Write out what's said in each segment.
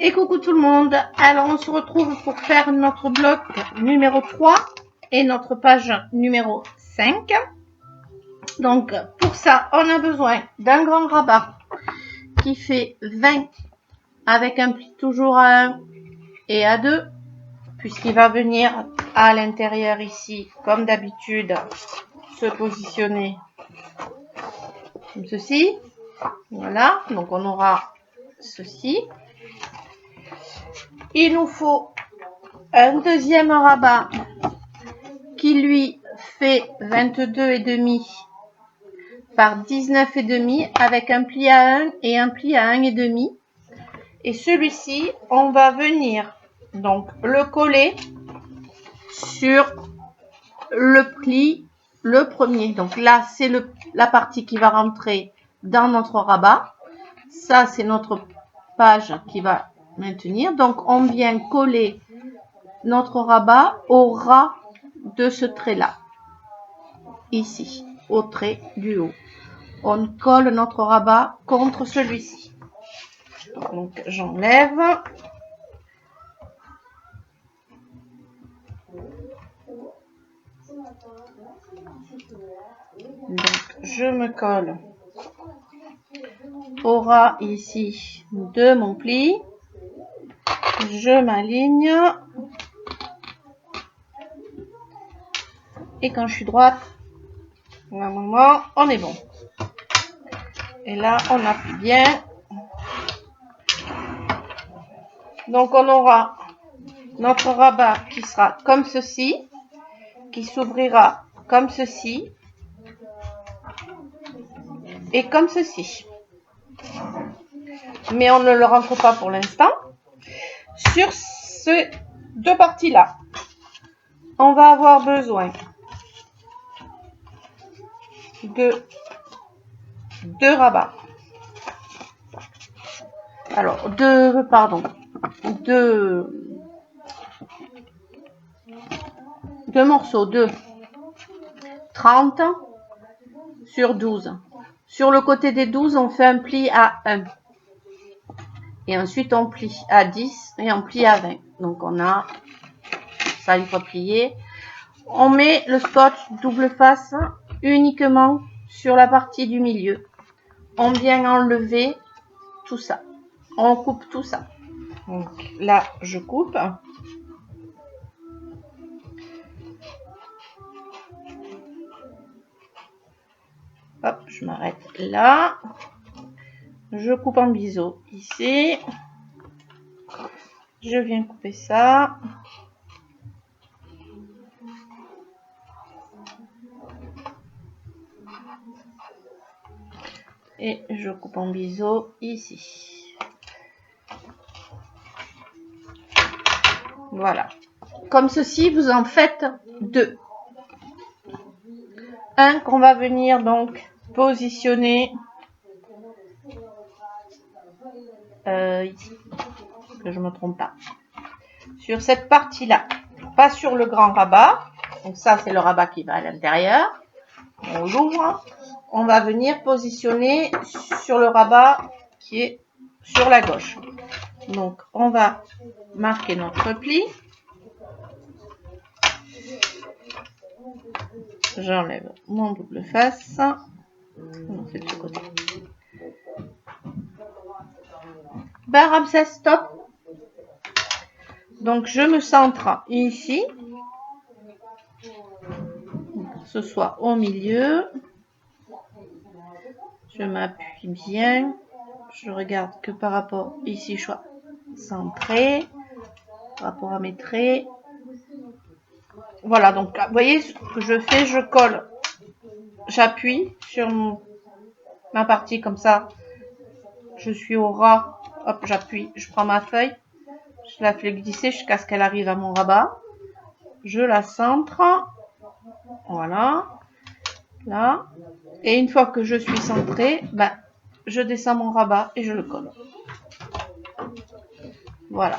Et coucou tout le monde, alors on se retrouve pour faire notre bloc numéro 3 et notre page numéro 5. Donc pour ça, on a besoin d'un grand rabat qui fait 20 avec un pli toujours à 1 et à 2, puisqu'il va venir à l'intérieur ici, comme d'habitude, se positionner comme ceci. Voilà, donc on aura ceci. Il nous faut un deuxième rabat qui lui fait 22,5 par 19,5 avec un pli à 1 et un pli à 1,5. Et celui-ci, on va venir donc le coller sur le pli, le premier. Donc là, c'est la partie qui va rentrer dans notre rabat. Ça, c'est notre page qui va maintenir. Donc, on vient coller notre rabat au ras de ce trait-là. Ici, au trait du haut. On colle notre rabat contre celui-ci. Donc, j'enlève. Donc, je me colle au ras ici de mon pli. Je m'aligne. Et quand je suis droite, normalement, on est bon. Et là, on appuie bien. Donc, on aura notre rabat qui sera comme ceci, qui s'ouvrira comme ceci et comme ceci. Mais on ne le rentre pas pour l'instant. Sur ces deux parties-là, on va avoir besoin de deux rabats. Alors, deux morceaux de 30 sur 12. Sur le côté des 12, on fait un pli à 1. Et ensuite, on plie à 10 et on plie à 20. Donc, on a ça une fois plié. On met le scotch double face uniquement sur la partie du milieu. On vient enlever tout ça. On coupe tout ça. Donc là, je coupe. Hop, je m'arrête là. Je coupe en biseau ici. Je viens couper ça. Et je coupe en biseau ici. Voilà. Comme ceci, vous en faites deux. Un qu'on va venir donc positionner ici. Que je ne me trompe pas. Sur cette partie-là. Pas sur le grand rabat. Donc ça, c'est le rabat qui va à l'intérieur. On l'ouvre. On va venir positionner sur le rabat qui est sur la gauche. Donc, on va marquer notre pli. J'enlève mon double face. On fait de ce côté. Ben, Ramsès, stop. Donc, je me centre ici. Que ce soit au milieu. Je m'appuie bien. Je regarde que par rapport ici, je sois centré. Par rapport à mes traits. Voilà, donc vous voyez ce que je fais, je colle. J'appuie sur ma partie comme ça. Je suis au ras. Hop, j'appuie. Je prends ma feuille. Je la fais glisser jusqu'à ce qu'elle arrive à mon rabat. Je la centre. Voilà. Là. Et une fois que je suis centrée, ben, je descends mon rabat et je le colle. Voilà.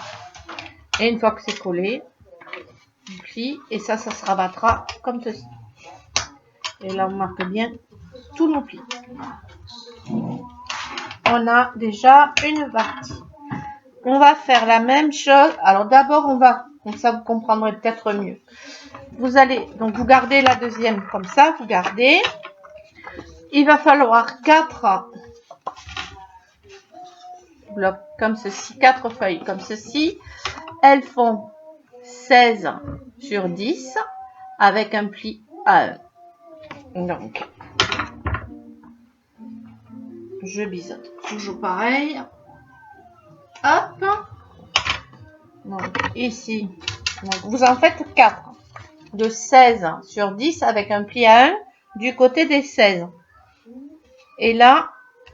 Et une fois que c'est collé, on plie. Et ça se rabattra comme ceci. Et là, on marque bien tous nos plis. On a déjà une partie. on va faire la même chose. Alors d'abord, on va, comme ça vous comprendrez peut-être mieux. Vous allez, donc vous gardez la deuxième comme ça, vous gardez. Il va falloir 4 blocs comme ceci, 4 feuilles comme ceci. Elles font 16 sur 10 avec un pli à 1. Donc, je biseaute. Toujours pareil. Hop. Donc, ici. Donc, vous en faites 4 de 16 sur 10 avec un pli à 1 du côté des 16. Et là,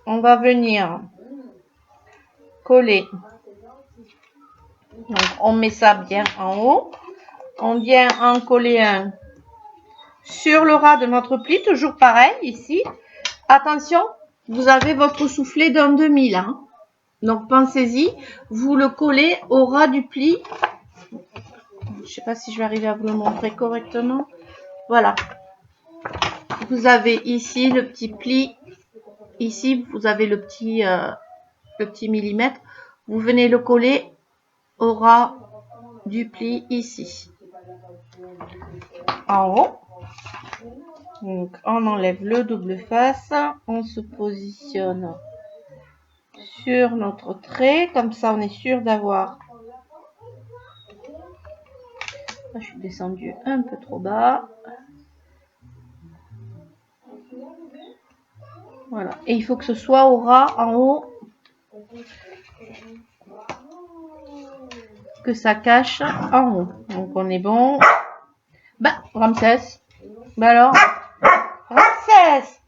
on va venir coller. Donc, on met ça bien en haut. On vient en coller un sur le ras de notre pli, toujours pareil ici. Attention, vous avez votre soufflet d'un demi là. Donc, pensez-y, vous le collez au ras du pli. Je ne sais pas si je vais arriver à vous le montrer correctement. Voilà. Vous avez ici le petit pli. Ici, vous avez le petit millimètre. Vous venez le coller au ras du pli ici. En haut. Donc, on enlève le double face. On se positionne sur notre trait. Comme ça, on est sûr d'avoir... Je suis descendue un peu trop bas. Voilà. Et il faut que ce soit au ras en haut. Que ça cache en haut. Donc, on est bon. Bah, Ramsès. Bah alors, Ramsès.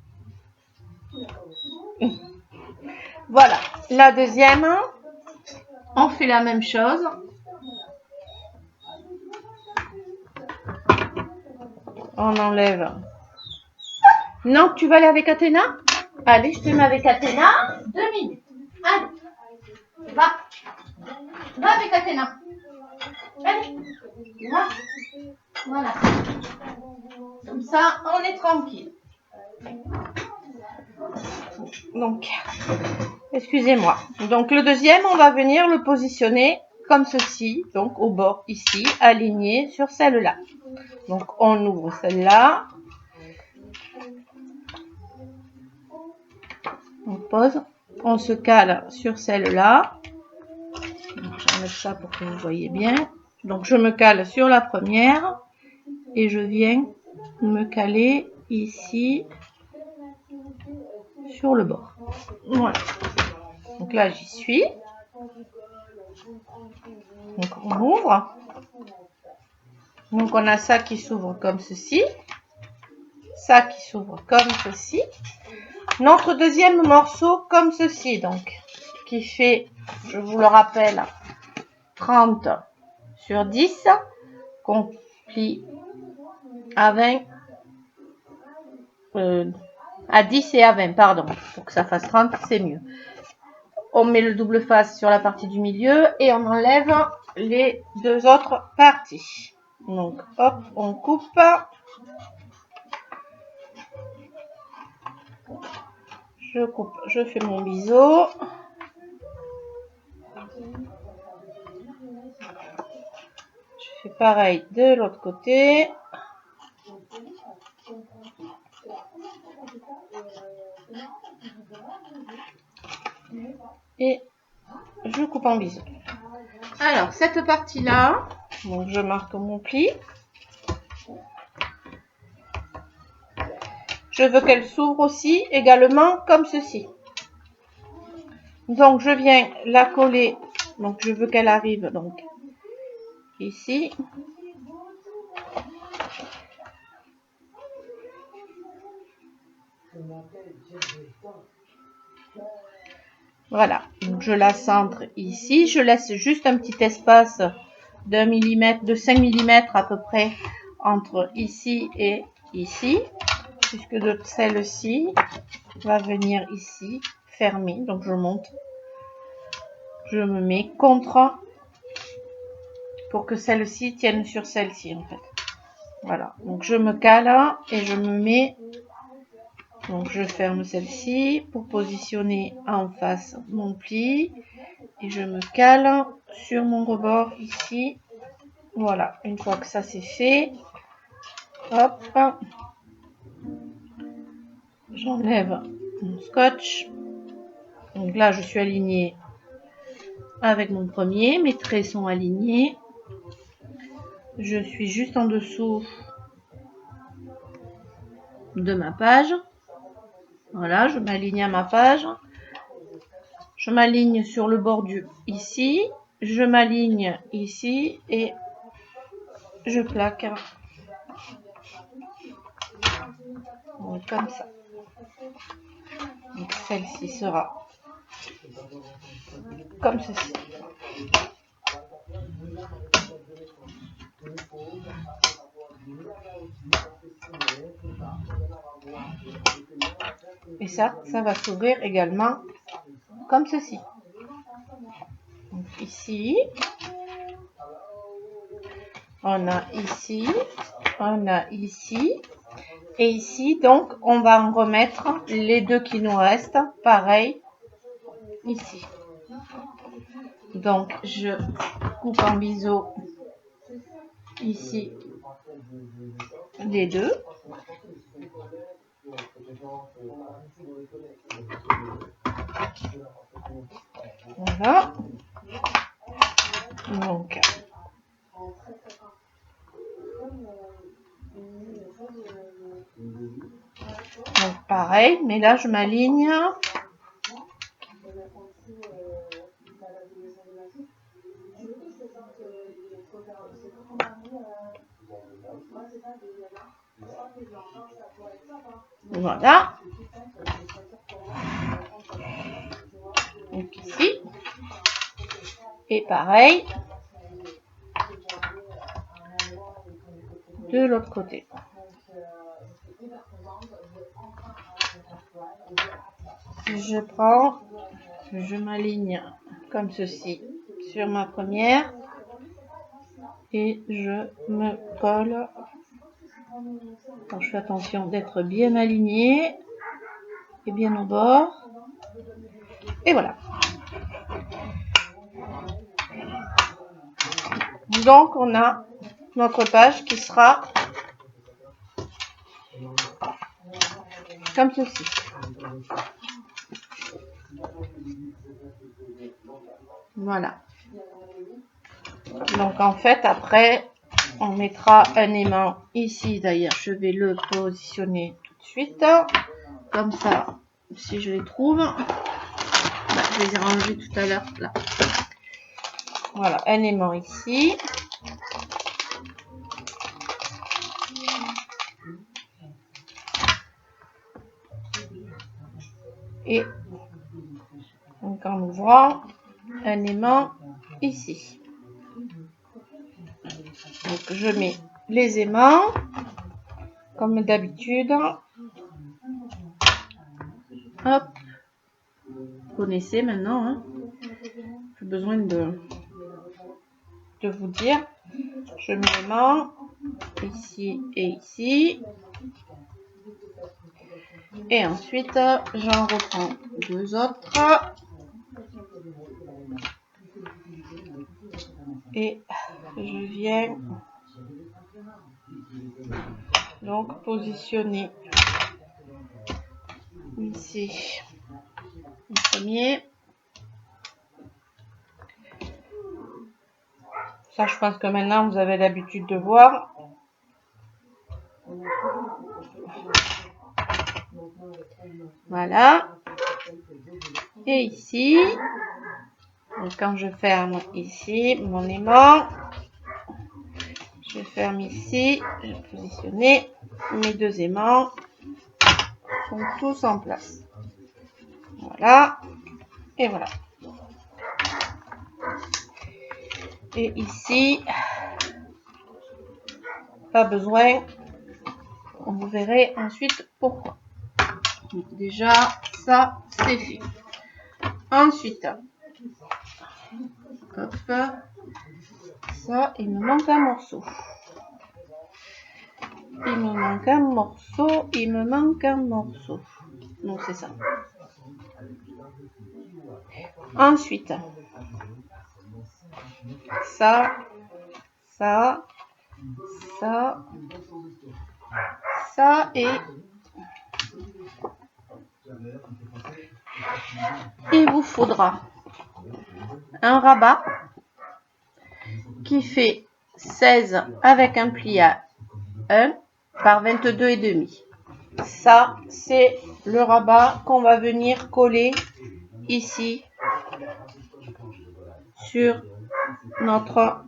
Voilà. La deuxième, on fait la même chose. On enlève. Non, tu vas aller avec Athéna? Allez, je te mets avec Athéna. 2 minutes. Allez. Va. Va avec Athéna. Allez. Va. Voilà. Comme ça, on est tranquille. Donc, excusez-moi. Donc, le deuxième, on va venir le positionner comme ceci. Donc, au bord ici, aligné sur celle-là. Donc, on ouvre celle-là. On pose. On se cale sur celle-là. J'enlève ça pour que vous voyez bien. Donc, je me cale sur la première. Et je viens me caler ici sur le bord. Voilà. Donc là, j'y suis. Donc, on ouvre. Donc, on a ça qui s'ouvre comme ceci. Ça qui s'ouvre comme ceci. Notre deuxième morceau comme ceci. Donc, qui fait, je vous le rappelle, 30 sur 10. Qu'on plie à 20. À 10 et à 20, pardon. Pour que ça fasse 30, c'est mieux. On met le double face sur la partie du milieu et on enlève les deux autres parties. Donc, hop, on coupe. Je coupe, je fais mon biseau. Je fais pareil de l'autre côté. Et je coupe en biseau. Alors, cette partie-là, donc je marque mon pli. Je veux qu'elle s'ouvre aussi également comme ceci. Donc, je viens la coller. Donc, je veux qu'elle arrive donc ici. Voilà. Donc, je la centre ici. Je laisse juste un petit espace d'1 mm, de 5 mm à peu près entre ici et ici. Puisque de celle-ci va venir ici, fermer. Donc, je monte. Je me mets contre pour que celle-ci tienne sur celle-ci, en fait. Voilà. Donc, je me cale et je me mets. Donc, je ferme celle-ci pour positionner en face mon pli. et je me cale sur mon rebord ici. Voilà, une fois que ça c'est fait, hop, j'enlève mon scotch. Donc là, je suis alignée avec mon premier, mes traits sont alignés. Je suis juste en dessous de ma page. Voilà, je m'aligne à ma page. Je m'aligne sur le bordure ici. Je m'aligne ici et je plaque. Donc, comme ça. Donc celle-ci sera comme ceci. Et ça va s'ouvrir également comme ceci. Donc ici, on a ici, on a ici, et ici, donc, on va en remettre les deux qui nous restent, pareil, ici. Donc, je coupe en biseau ici les deux. Voilà. Donc pareil, mais là je m'aligne. Voilà. Donc ici. Et pareil de l'autre côté. Je prends, je m'aligne comme ceci sur ma première et je me colle. Alors, je fais attention d'être bien aligné et bien au bord. Et voilà. Donc on a notre page qui sera comme ceci. Voilà. Donc en fait après on mettra un aimant ici. D'ailleurs je vais le positionner tout de suite. Comme ça, si je les trouve. Je les ai rangés tout à l'heure là. Voilà, un aimant ici. Et donc en ouvrant un aimant ici. Donc je mets les aimants comme d'habitude. Hop, vous connaissez maintenant. Hein. J'ai besoin de vous dire. Je mets l'aimant ici et ici. Et ensuite, j'en reprends deux autres. Et je viens donc positionner ici le premier. Ça, je pense que maintenant, vous avez l'habitude de voir. Voilà. Et ici, donc quand je ferme ici mon aimant, je ferme ici, je vais positionner mes deux aimants, sont tous en place. Voilà. Et voilà. Et ici, pas besoin. Vous verrez ensuite pourquoi. Donc déjà, ça, c'est fait. Ensuite, hop, ça, il me manque un morceau. Il me manque un morceau, il me manque un morceau. Non, c'est ça. Ensuite, ça, ça, ça, ça et il vous faudra un rabat qui fait 16 avec un pli à 1 par 22,5. Ça, c'est le rabat qu'on va venir coller ici sur notre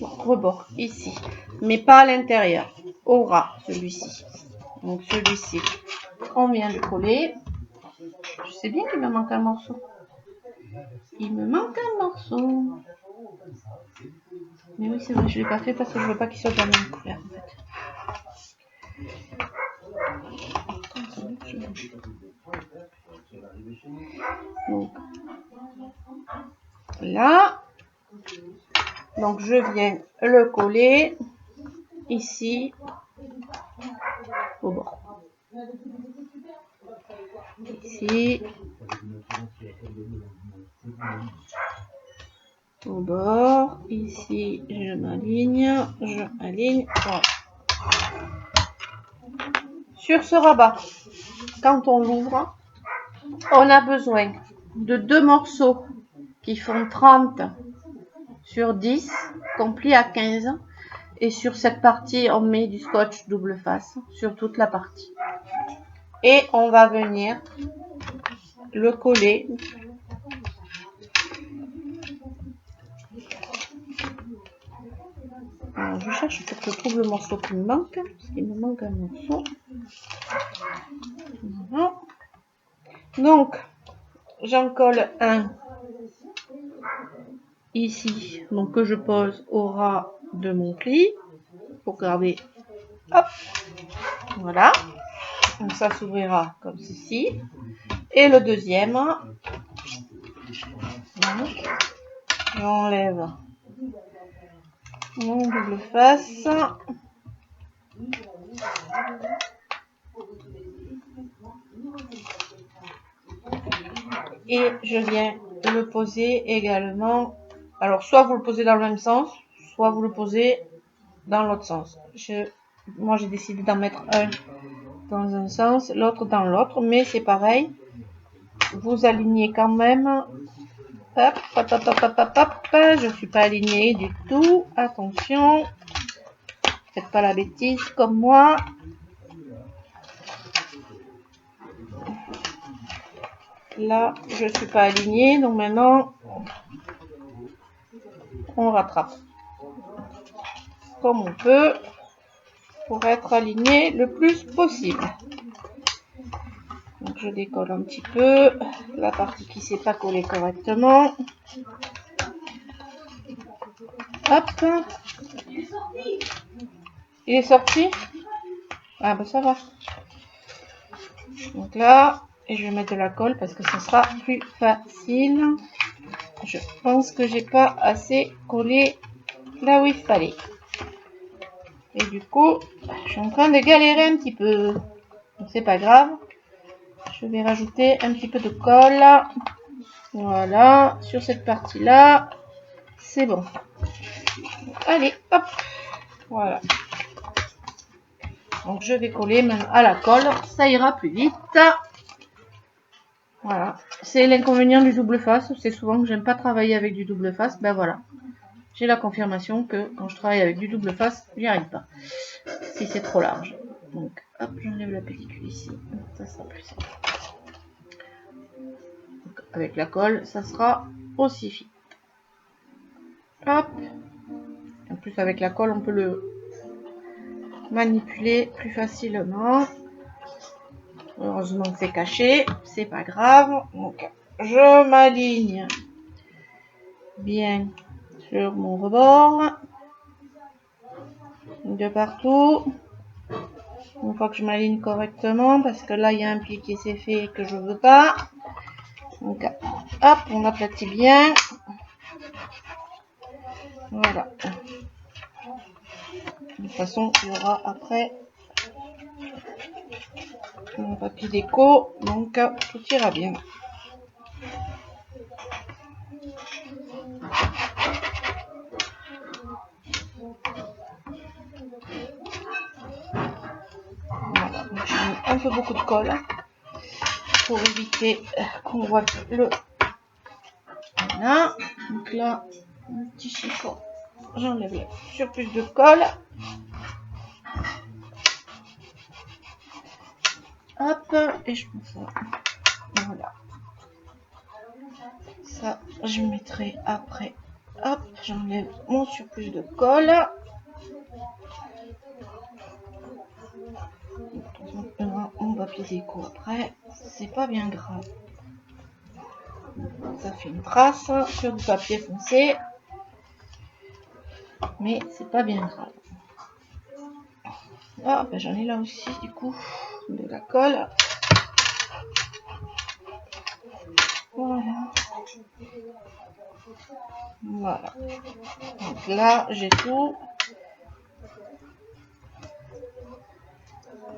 rebord, ici, mais pas à l'intérieur, au ras, celui-ci. Donc celui-ci, on vient de coller. Je sais bien qu'il me manque un morceau. Il me manque un morceau. Mais oui, c'est vrai, je ne l'ai pas fait parce que je veux pas qu'il soit de la même couleur, en fait. Donc, là, donc je viens le coller ici au bord. Ici au bord, ici je m'aligne, voilà. Sur ce rabat, quand on l'ouvre, on a besoin de 2 morceaux qui font 30 sur 10, qu'on plie à 15. Et sur cette partie, on met du scotch double face sur toute la partie. Et on va venir le coller. Alors, je cherche pour que je trouve le morceau qui me manque, parce qu'il me manque un morceau. Voilà. Donc, j'en colle un ici, donc que je pose au ras de mon pli pour garder. Hop, voilà. Donc ça s'ouvrira comme ceci. Et le deuxième, j'enlève mon double face. Et je viens le poser également. Alors, soit vous le posez dans le même sens, soit vous le posez dans l'autre sens. Moi, j'ai décidé d'en mettre un dans un sens, l'autre dans l'autre, mais c'est pareil. Vous alignez quand même. Hop, hop, hop, hop, hop, hop. Je ne suis pas alignée du tout. Attention. Faites pas la bêtise comme moi. Là, je ne suis pas alignée, donc maintenant, on rattrape comme on peut pour être aligné le plus possible. Donc, je décolle un petit peu la partie qui ne s'est pas collée correctement. Hop. Il est sorti? Ah ben ça va. Donc là, et je vais mettre de la colle parce que ça sera plus facile. Je pense que j'ai pas assez collé là où il fallait. Et du coup, je suis en train de galérer un petit peu. Donc c'est pas grave. Je vais rajouter un petit peu de colle. Voilà, sur cette partie-là. C'est bon. Allez, hop. Voilà. Donc je vais coller même à la colle. Ça ira plus vite. Voilà. C'est l'inconvénient du double face. C'est souvent que j'aime pas travailler avec du double face. Ben voilà. J'ai la confirmation que quand je travaille avec du double face, j'y arrive pas. Si c'est trop large. Donc, hop, j'enlève la pellicule ici. Ça sera plus simple. Donc, avec la colle, ça sera aussi vite. Hop. En plus, avec la colle, on peut le manipuler plus facilement. Heureusement que c'est caché. C'est pas grave. Donc, je m'aligne bien sur mon rebord. De partout. Une fois que je m'aligne correctement, parce que là il y a un pli qui s'est fait que je veux pas. Donc hop, on aplatit bien. Voilà. De toute façon, il y aura après mon papier déco, donc tout ira bien. peu beaucoup de colle pour éviter qu'on voit le... Voilà. Donc là, un petit chiffon. J'enlève le surplus de colle. Hop, et je prends ça. Voilà. Ça, je mettrai après. Hop, j'enlève mon surplus de colle. Mon papier déco après, c'est pas bien grave. Ça fait une trace sur du papier foncé, mais c'est pas bien grave. Ah, ben j'en ai là aussi du coup de la colle. Voilà. Voilà. Donc là, j'ai tout.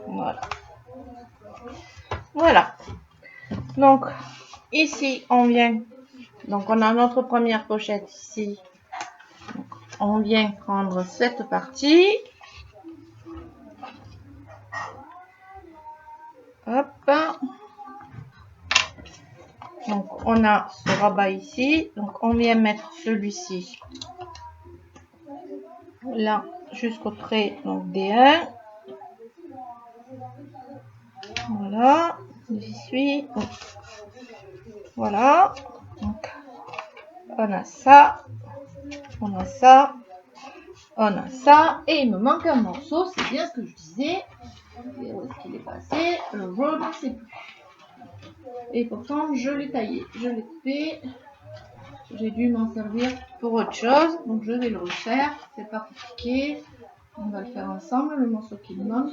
Voilà. Voilà. Donc, ici, on vient. Donc, on a notre première pochette ici. Donc, on vient prendre cette partie. Hop. Donc, on a ce rabat ici. Donc, on vient mettre celui-ci là jusqu'au trait donc D1. Voilà, j'y suis. Voilà, donc on a ça, on a ça, on a ça, et il me manque un morceau, c'est bien ce que je disais. Et où est-ce qu'il est passé? Je ne sais plus. Et pourtant je l'ai taillé, je l'ai coupé. J'ai dû m'en servir pour autre chose, donc je vais le refaire. C'est pas compliqué. On va le faire ensemble, le morceau qui me manque.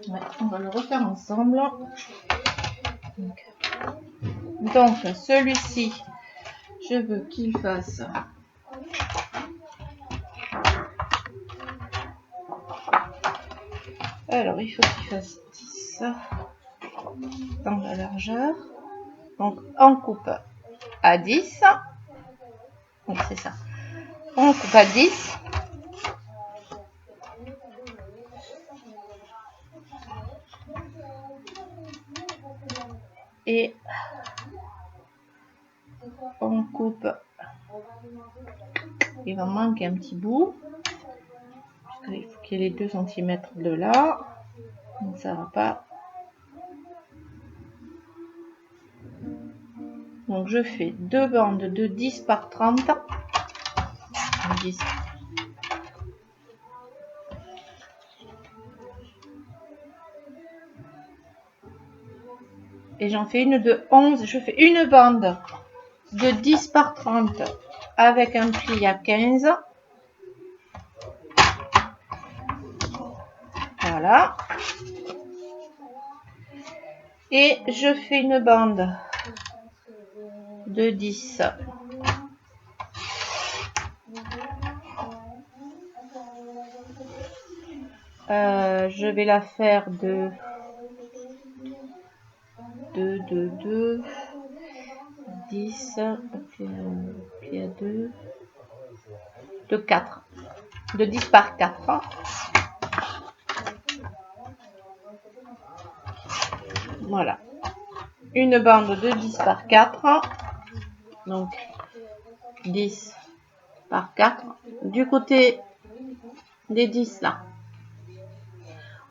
Ouais, on va le refaire ensemble. Donc celui-ci, je veux qu'il fasse alors il faut qu'il fasse 10 dans la largeur. Donc on coupe à 10. Oui, c'est ça. On coupe à 10. Et on coupe. Il va manquer un petit bout. Il faut qu'il y ait les 2 cm de là. Donc ça va pas. Donc je fais 2 bandes de 10 par 30. 10. Et j'en fais une de 11. Je fais une bande de 10 par 30 avec un pli à 15. Voilà. Et je fais une bande de 10. Je vais la faire de 10, puis à 2, de 4, de 10 par 4. Voilà. Une bande de 10 par 4. Donc, 10 par 4. Du côté des 10 là,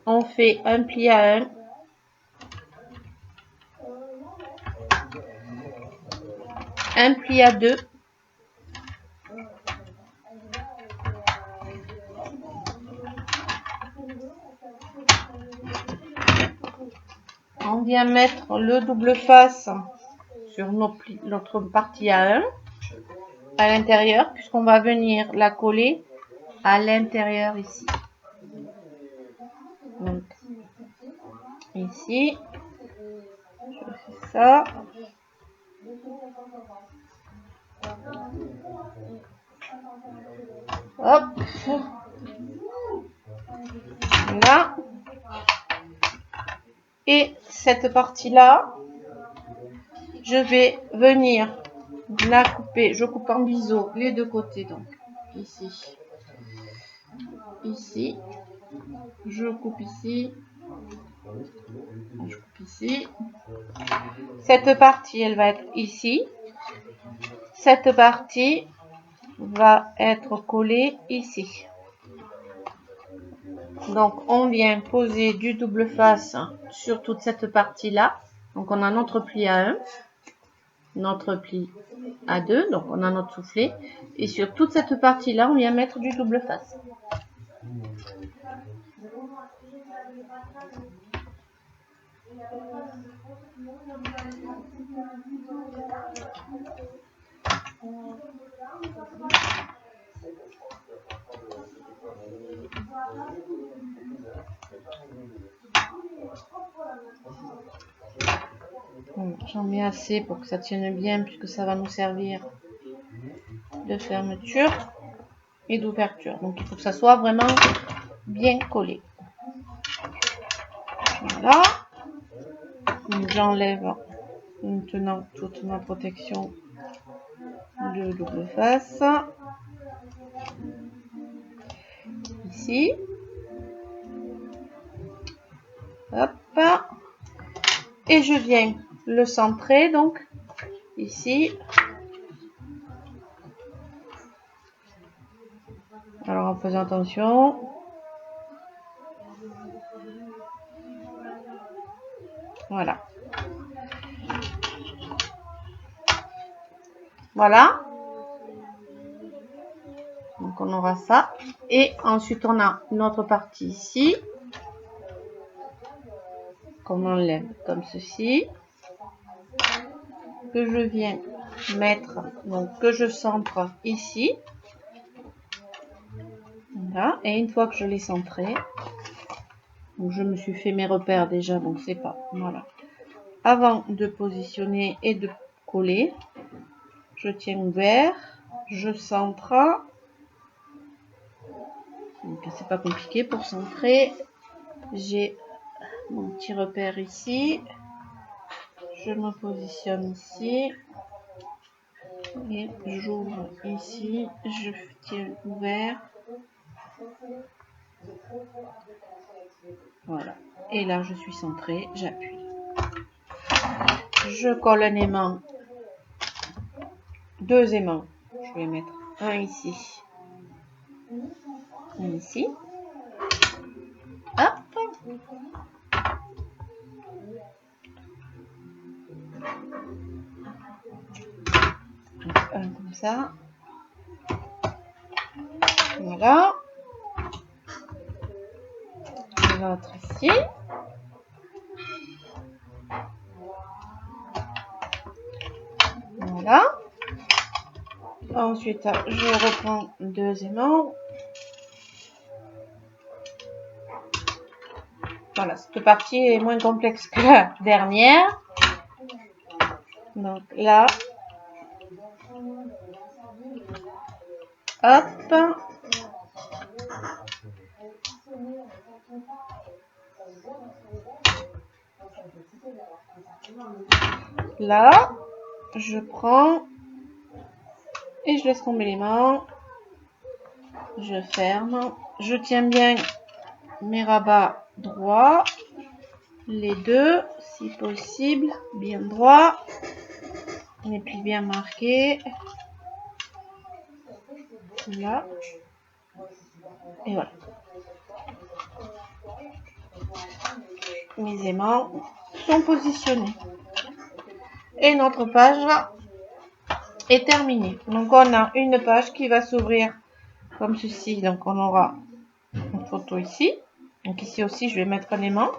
on fait un pli à 1. Un pli à 2. On vient mettre le double face sur notre partie à 1 à l'intérieur, puisqu'on va venir la coller à l'intérieur ici. Donc, ici, je fais ça. Hop. Là. Et cette partie-là, je vais venir la couper. Je coupe en biseau les deux côtés, donc ici, ici. Je coupe ici Je coupe ici. Cette partie, elle va être ici. Cette partie va être collée ici. Donc, on vient poser du double face sur toute cette partie-là. Donc, on a notre pli à 1, notre pli à 2, donc on a notre soufflet. Et sur toute cette partie-là, on vient mettre du double face. J'en mets assez pour que ça tienne bien puisque ça va nous servir de fermeture et d'ouverture. Donc il faut que ça soit vraiment bien collé. Voilà. J'enlève maintenant toute ma protection de double face. Ici. Hop. Et je viens le centrer donc ici. Alors en faisant attention. Voilà. Voilà. Donc on aura ça. Et ensuite on a notre partie ici. Qu'on enlève comme ceci. Que je viens mettre, donc que je centre ici. Voilà. Et une fois que je l'ai centré, donc je me suis fait mes repères déjà, donc c'est pas. Voilà. Avant de positionner et de coller, je tiens ouvert, je centre. Donc c'est pas compliqué pour centrer. J'ai mon petit repère ici. Je me positionne ici. Et j'ouvre ici. Je tiens ouvert. Voilà. Et là, je suis centrée. J'appuie. Je colle un aimant. 2 aimants. Je vais mettre un ici. Un ici. Hop. Un comme ça. Voilà. L'autre ici. Voilà. Ensuite, je reprends 2 aimants. Voilà, cette partie est moins complexe que la dernière. Donc là, hop. Là, je prends et je laisse tomber les mains. Je ferme. Je tiens bien mes rabats droits. Les deux, si possible, bien droits. Les plis bien marqués. Là. Et voilà. Mes aimants sont positionnés. Et notre page est terminée. Donc on a une page qui va s'ouvrir comme ceci. Donc on aura une photo ici. Donc ici aussi je vais mettre un aimant.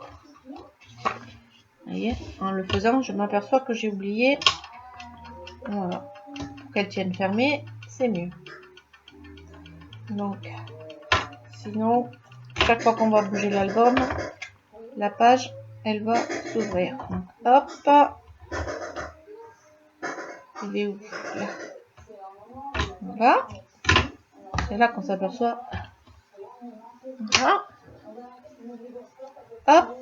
Vous voyez, en le faisant je m'aperçois que j'ai oublié. Voilà. Pour qu'elle tienne fermée, c'est mieux. Donc sinon chaque fois qu'on va bouger l'album, la page elle va s'ouvrir. Donc hop. Il est où là. Voilà. C'est là qu'on s'aperçoit. Voilà. Hop.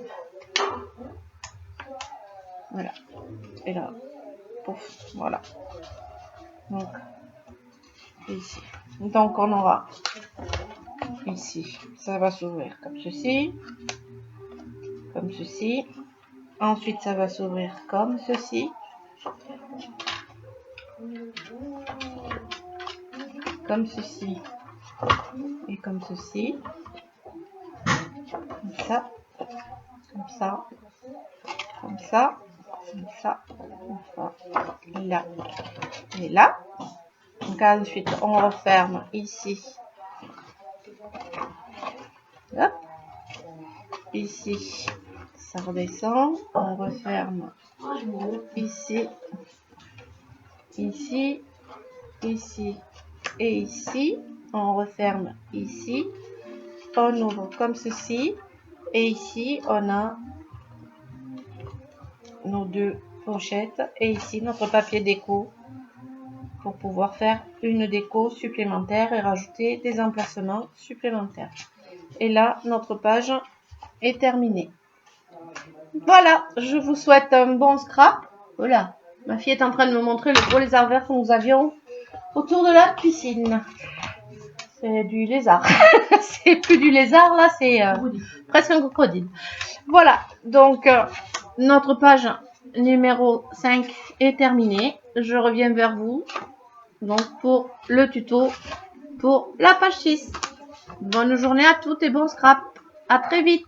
Voilà. Et là. Pouf. Voilà. Donc, ici. Donc, on aura ici. Ça va s'ouvrir comme ceci. comme ceci. Ensuite, ça va s'ouvrir comme ceci. Comme ceci. Et comme ceci. Comme ça. Comme ça. Comme ça. Comme ça. Comme ça. Là. Et là. Donc ensuite, on referme ici. Hop. Ici. Ça redescend. On referme ici. Ici. Ici. Et ici. On referme ici. On ouvre comme ceci. Et ici, on a nos deux pochettes. Et ici, notre papier déco pour pouvoir faire une déco supplémentaire et rajouter des emplacements supplémentaires. Et là, notre page est terminée. Voilà, je vous souhaite un bon scrap. Voilà, ma fille est en train de me montrer le gros lézard vert que nous avions autour de la piscine. C'est du lézard. C'est plus du lézard, là, c'est presque un crocodile. Voilà, donc notre page numéro 5 est terminée. Je reviens vers vous donc pour le tuto pour la page 6. Bonne journée à toutes et bon scrap. À très vite.